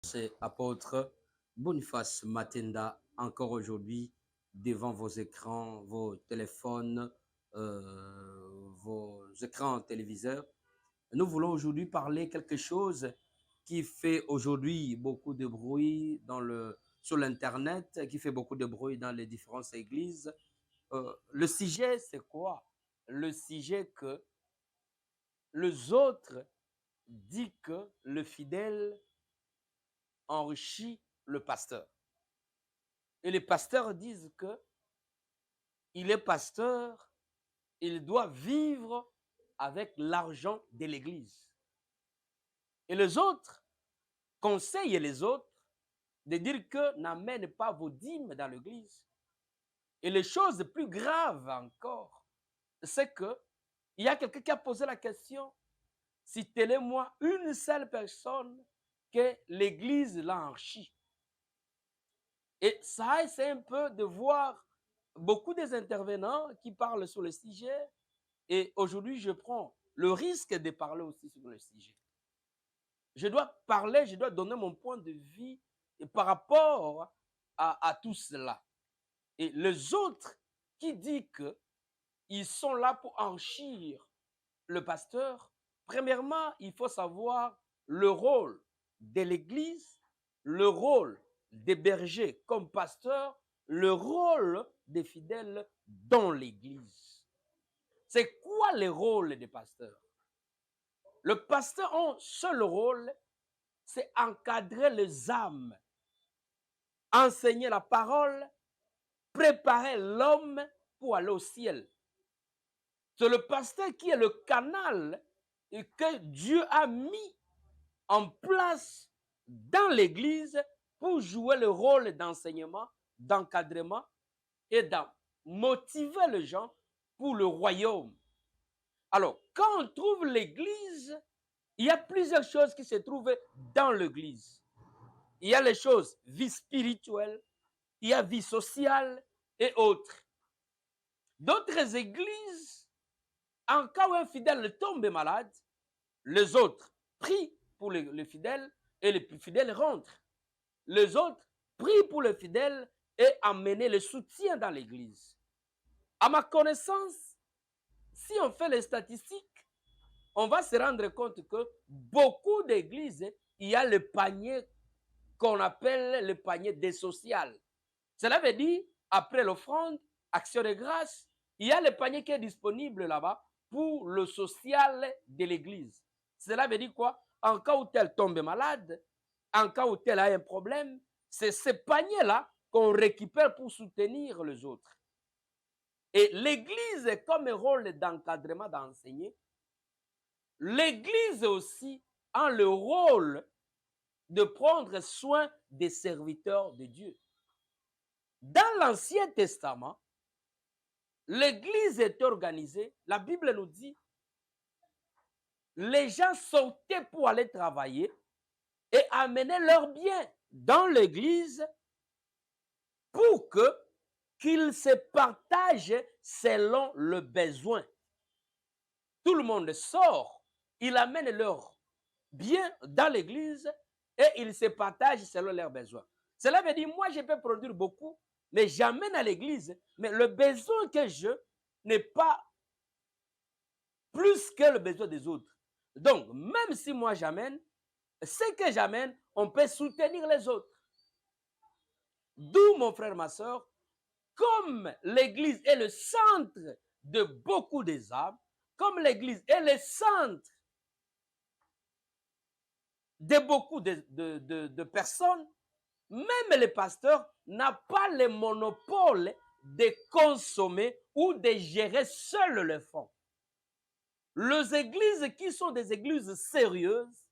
C'est apôtre Boniface Matenda, encore aujourd'hui, devant vos écrans, vos téléphones, vos écrans téléviseurs. Nous voulons aujourd'hui parler quelque chose qui fait aujourd'hui beaucoup de bruit sur l'Internet, qui fait beaucoup de bruit dans les différentes églises. Le sujet, c'est quoi? Le sujet que les autres disent que le fidèle enrichit le pasteur. Et les pasteurs disent que il est pasteur, il doit vivre avec l'argent de l'Église. Et les autres conseillent les autres de dire que n'amène pas vos dîmes dans l'Église. Et les choses plus graves encore, c'est que il y a quelqu'un qui a posé la question, citez-moi une seule personne que l'Église l'a enrichi. Et ça, c'est un peu de voir beaucoup des intervenants qui parlent sur le sujet. Et aujourd'hui, je prends le risque de parler aussi sur le sujet. Je dois parler, je dois donner mon point de vue par rapport à tout cela. Et les autres qui disent qu'ils sont là pour enrichir le pasteur, premièrement, il faut savoir le rôle de l'Église, le rôle des bergers comme pasteurs, le rôle des fidèles dans l'Église. C'est quoi le rôle des pasteurs? Le pasteur a un seul rôle, c'est encadrer les âmes, enseigner la parole, préparer l'homme pour aller au ciel. C'est le pasteur qui est le canal que Dieu a mis en place dans l'Église pour jouer le rôle d'enseignement, d'encadrement et de motiver les gens pour le royaume. Alors, quand on trouve l'Église, il y a plusieurs choses qui se trouvent dans l'Église. Il y a les choses, vie spirituelle, il y a vie sociale et autres. D'autres églises, en cas où un fidèle tombe malade, les autres prient pour les fidèles et les fidèles rentrent. Les autres prient pour les fidèles et amènent le soutien dans l'église. À ma connaissance, si on fait les statistiques, on va se rendre compte que beaucoup d'églises, il y a le panier qu'on appelle le panier des sociales. Cela veut dire, après l'offrande, action de grâce, il y a le panier qui est disponible là-bas pour le social de l'église. Cela veut dire quoi? En cas où tel tombe malade, en cas où tel a un problème, c'est ce panier-là qu'on récupère pour soutenir les autres. Et l'église, comme un rôle d'encadrement, d'enseigner, l'église aussi a le rôle de prendre soin des serviteurs de Dieu. Dans l'Ancien Testament, l'église est organisée, la Bible nous dit, les gens sortaient pour aller travailler et amener leurs biens dans l'église pour qu'ils se partagent selon le besoin. Tout le monde sort, ils amènent leurs biens dans l'église et ils se partagent selon leurs besoins. Cela veut dire, moi je peux produire beaucoup, mais j'amène à l'église, mais le besoin que je n'est pas plus que le besoin des autres. Donc, même si moi j'amène, ce que j'amène, on peut soutenir les autres. D'où, mon frère, ma soeur, comme l'église est le centre de beaucoup des âmes, comme l'église est le centre de beaucoup de personnes, même les pasteurs n'ont pas le monopole de consommer ou de gérer seuls le fonds. Les églises qui sont des églises sérieuses,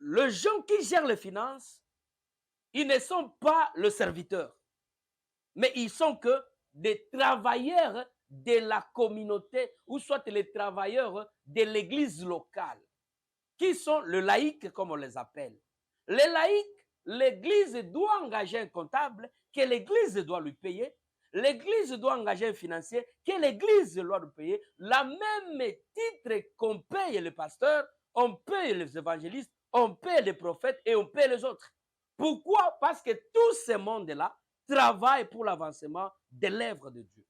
les gens qui gèrent les finances, ils ne sont pas le serviteur, mais ils sont que des travailleurs de la communauté ou soit les travailleurs de l'église locale, qui sont les laïcs comme on les appelle. Les laïcs, l'église doit engager un comptable que l'église doit lui payer. L'église doit engager un financier que l'église doit lui payer. La même titre qu'on paye les pasteurs, on paye les évangélistes, on paie les prophètes et on paie les autres. Pourquoi? Parce que tous ces mondes-là travaillent pour l'avancement de l'œuvre de Dieu.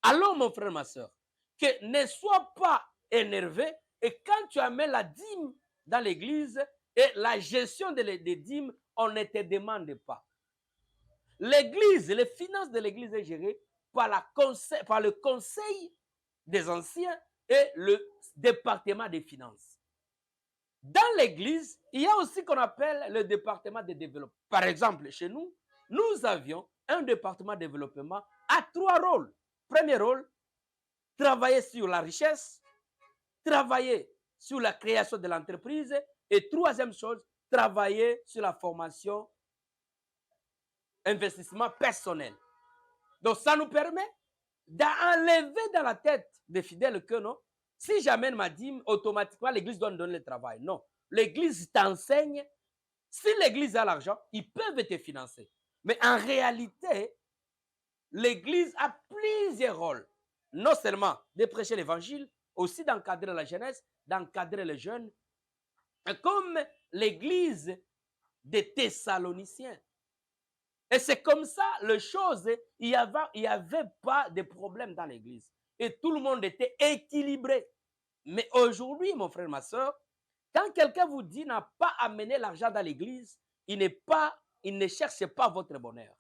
Alors, mon frère, ma soeur, que ne sois pas énervé et quand tu amènes la dîme dans l'église et la gestion des dîmes, on ne te demande pas. L'église, les finances de l'église est gérée par le conseil des anciens et le département des finances. Dans l'église, il y a aussi ce qu'on appelle le département de développement. Par exemple, chez nous, nous avions un département de développement à 3 rôles. Premier rôle, travailler sur la richesse, travailler sur la création de l'entreprise et troisième chose, travailler sur la formation, investissement personnel. Donc, ça nous permet d'enlever dans la tête des fidèles que non, si j'amène ma dîme, automatiquement, l'église doit me donner le travail. Non. L'église t'enseigne. Si l'église a l'argent, ils peuvent te financer. Mais en réalité, l'église a plusieurs rôles. Non seulement de prêcher l'évangile, aussi d'encadrer la jeunesse, d'encadrer les jeunes, comme l'église des Thessaloniciens. Et c'est comme ça, les choses, il n'y avait pas de problème dans l'église. Et tout le monde était équilibré. Mais aujourd'hui, mon frère, ma soeur, quand quelqu'un vous dit n'a pas amené l'argent dans l'église, il ne cherche pas votre bonheur.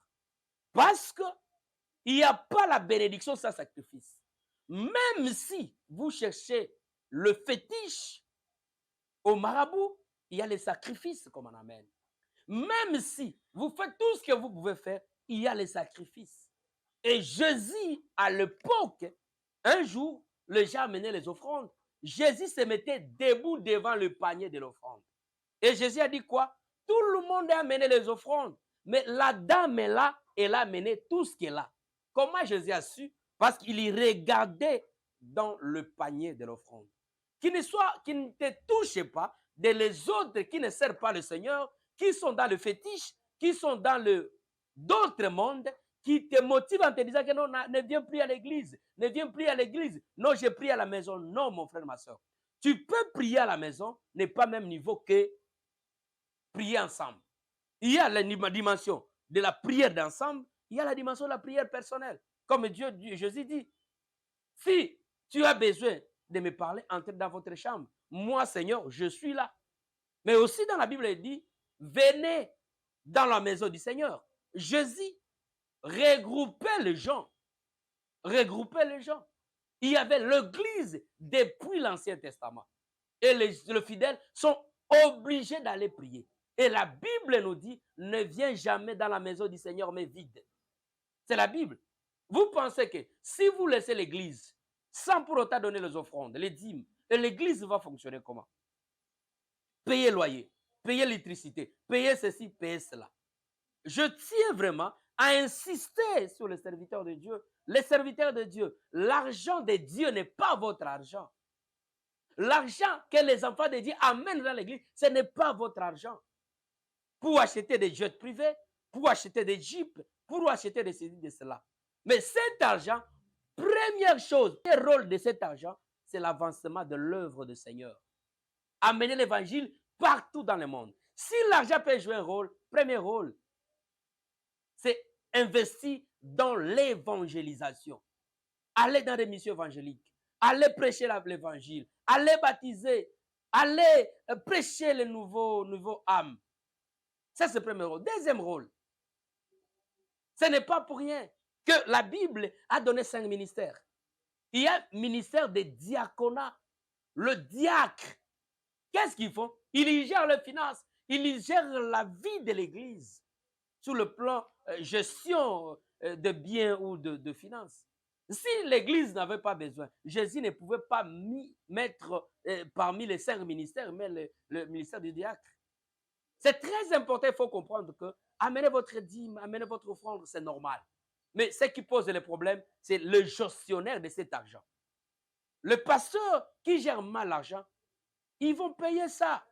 Parce qu'il n'y a pas la bénédiction sans sacrifice. Même si vous cherchez le fétiche au marabout, il y a les sacrifices qu'on en amène. Même si vous faites tout ce que vous pouvez faire, il y a les sacrifices. Et Jésus, à l'époque, un jour, les gens amenaient les offrandes. Jésus se mettait debout devant le panier de l'offrande. Et Jésus a dit quoi? Tout le monde a amené les offrandes. Mais la dame est là, elle a amené tout ce qu'elle a. Comment Jésus a su? Parce qu'il y regardait dans le panier de l'offrande. Qu'il ne te touche pas de les autres qui ne servent pas le Seigneur, qui sont dans le fétiche, qui sont dans d'autres mondes, qui te motivent en te disant que non, ne viens plus à l'église, ne viens plus à l'église. Non, j'ai prié à la maison. Non, mon frère, ma soeur. Tu peux prier à la maison, n'est pas même niveau que prier ensemble. Il y a la dimension de la prière d'ensemble, il y a la dimension de la prière personnelle. Comme Jésus dit, si tu as besoin de me parler, entre dans votre chambre. Moi, Seigneur, je suis là. Mais aussi dans la Bible, il dit, venez dans la maison du Seigneur. Jésus regroupait les gens. Regroupait les gens. Il y avait l'église depuis l'Ancien Testament. Et les fidèles sont obligés d'aller prier. Et la Bible nous dit, ne viens jamais dans la maison du Seigneur, mais vide. C'est la Bible. Vous pensez que si vous laissez l'église sans pour autant donner les offrandes, les dîmes, et l'église va fonctionner comment? Payer loyer, payer l'électricité, payer ceci, payer cela. Je tiens vraiment à insister sur les serviteurs de Dieu. Les serviteurs de Dieu, l'argent de Dieu n'est pas votre argent. L'argent que les enfants de Dieu amènent dans l'église, ce n'est pas votre argent. Pour acheter des jets privés, pour acheter des jeeps, pour acheter des ceci, de cela. Mais cet argent, première chose, le rôle de cet argent, c'est l'avancement de l'œuvre du Seigneur. Amener l'évangile partout dans le monde. Si l'argent peut jouer un rôle, premier rôle, c'est investir dans l'évangélisation. Aller dans les missions évangéliques, aller prêcher l'évangile, aller baptiser, aller prêcher les nouveaux âmes. Ça, c'est le premier rôle. Deuxième rôle, ce n'est pas pour rien que la Bible a donné 5 ministères. Il y a le ministère des diaconats. Le diacre, qu'est-ce qu'ils font? Ils gèrent les finances, ils gèrent la vie de l'Église sur le plan gestion de biens ou de finances. Si l'Église n'avait pas besoin, Jésus ne pouvait pas mettre parmi les 5 ministères, mais le ministère du diacre. C'est très important, il faut comprendre que amener votre dîme, amener votre offrande, c'est normal. Mais ce qui pose les problèmes, c'est le gestionnaire de cet argent. Le pasteur qui gère mal l'argent, ils vont payer ça.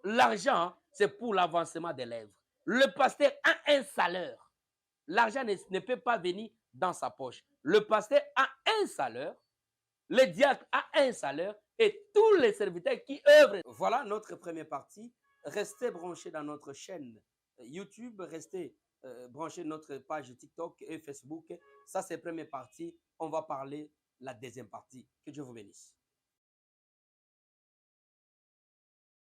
L'argent, c'est pour l'avancement des lèvres. Le pasteur a un salaire. L'argent ne peut pas venir dans sa poche. Le pasteur a un salaire, le diacre a un salaire et tous les serviteurs qui œuvrent. Voilà notre première partie. Restez branchés dans notre chaîne YouTube, restez branchés notre page TikTok et Facebook. Ça, c'est la première partie. On va parler la deuxième partie. Que Dieu vous bénisse.